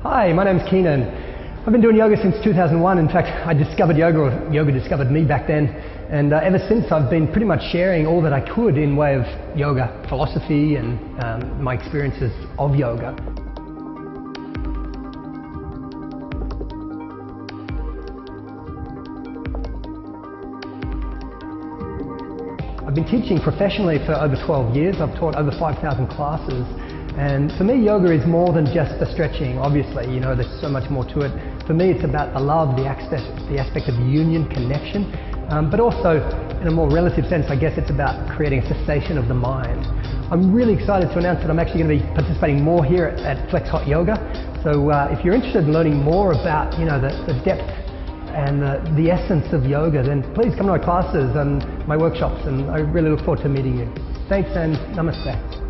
Hi, my name's Keenan. I've been doing yoga since 2001. In fact, I discovered yoga, or yoga discovered me back then. And ever since, I've been pretty much sharing all that I could in way of yoga philosophy and my experiences of yoga. I've been teaching professionally for over 12 years. I've taught over 5,000 classes. And for me, yoga is more than just the stretching. Obviously, you know, there's so much more to it. For me, it's about the love, the aspect of union, connection, but also, in a more relative sense, I guess it's about creating a cessation of the mind. I'm really excited to announce that I'm actually going to be participating more here at Flex Hot Yoga. So if you're interested in learning more about, you know, the depth and the essence of yoga, then please come to my classes and my workshops, and I really look forward to meeting you. Thanks and namaste.